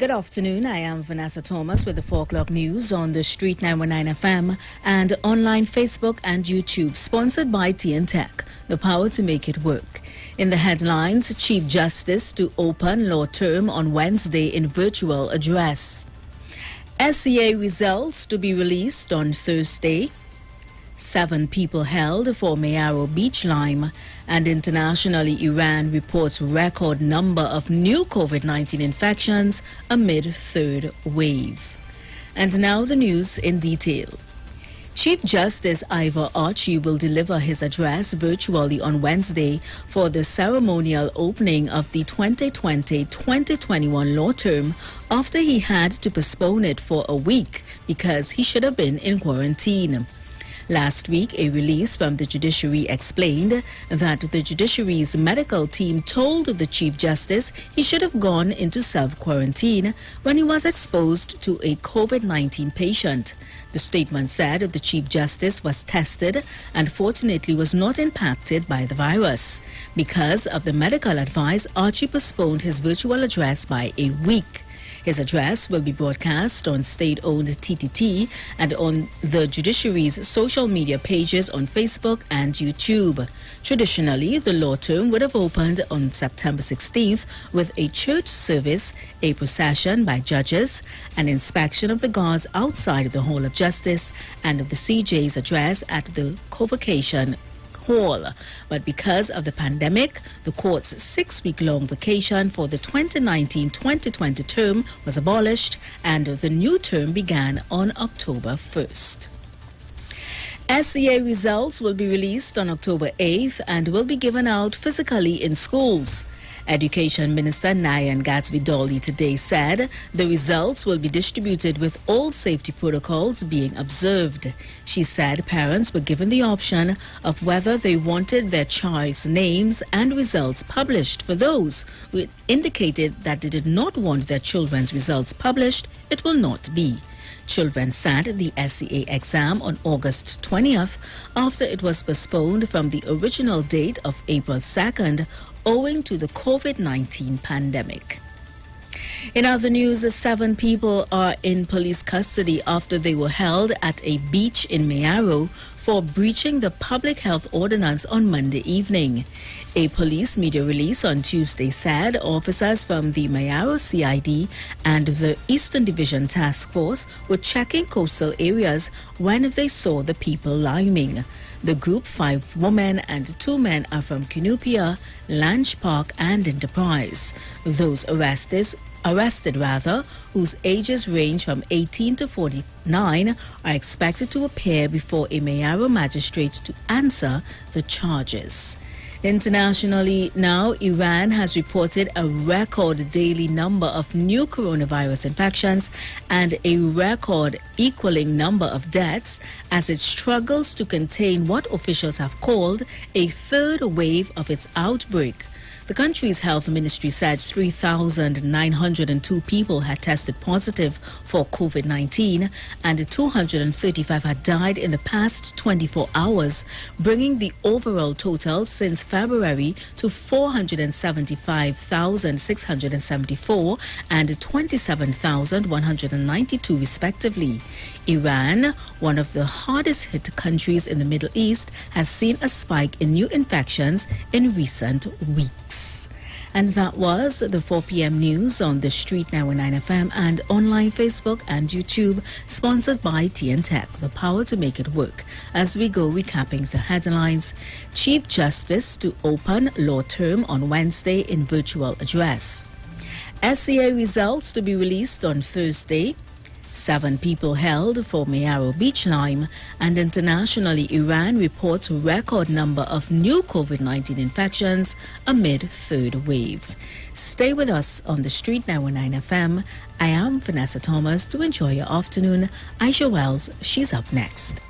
Good afternoon. I am Vanessa Thomas with the 4 o'clock news on the Street 919 FM and online Facebook and YouTube, sponsored by TN Tech, the power to make it work. In the headlines, Chief Justice to open law term on Wednesday in virtual address. SCA results to be released on Thursday. 7 people held for Mayaro beach lime, and internationally Iran reports record number of new COVID-19 infections amid third wave. And now the news in detail. Chief Justice Iwer will deliver his address virtually on Wednesday for the ceremonial opening of the 2020-2021 law term after he had to postpone it for a week because he should have been in quarantine. Last week, a release from the judiciary explained that the judiciary's medical team told the Chief Justice he should have gone into self-quarantine when he was exposed to a COVID-19 patient. The statement said the Chief Justice was tested and fortunately was not impacted by the virus. Because of the medical advice, Archie postponed his virtual address by a week. His address will be broadcast on state-owned TTT and on the judiciary's social media pages on Facebook and YouTube. Traditionally, the law term would have opened on September 16th with a church service, a procession by judges, an inspection of the guards outside of the Hall of Justice, and of the CJ's address at the Convocation Hall. But because of the pandemic, the court's 6-week-long vacation for the 2019-2020 term was abolished and the new term began on October 1st. SCA results will be released on October 8th and will be given out physically in schools. Education Minister Nyan Gatsby-Dolly today said the results will be distributed with all safety protocols being observed. She said parents were given the option of whether they wanted their child's names and results published. For those who indicated that they did not want their children's results published, it will not be. Children sat the SCA exam on August 20th after it was postponed from the original date of April 2nd owing to the COVID-19 pandemic. In other news, 7 people are in police custody after they were held at a beach in Mayaro for breaching the public health ordinance on Monday evening. A police media release on Tuesday said officers from the Mayaro CID and the Eastern Division Task Force were checking coastal areas when they saw the people liming. The group, 5 women and 2 men, are from Cunupia, Lange Park and Enterprise. Those arrested, whose ages range from 18 to 49, are expected to appear before a Mayaro magistrate to answer the charges. Internationally now, Iran has reported a record daily number of new coronavirus infections and a record equaling number of deaths as it struggles to contain what officials have called a third wave of its outbreak. The country's health ministry said 3,902 people had tested positive for COVID-19 and 235 had died in the past 24 hours, bringing the overall total since February to 475,674 and 27,192 respectively. Iran, one of the hardest hit countries in the Middle East, has seen a spike in new infections in recent weeks. And that was the 4 p.m. news on the Street 919 FM and online Facebook and YouTube, sponsored by TN Tech, the power to make it work. As we go recapping the headlines, Chief Justice to open law term on Wednesday in virtual address. SCA results to be released on Thursday. 7 people held for Mayaro beach lime, and internationally Iran reports record number of new COVID-19 infections amid third wave. Stay with us on the Street 919 FM. I am Vanessa Thomas. To enjoy your afternoon, Aisha Wells, she's up next.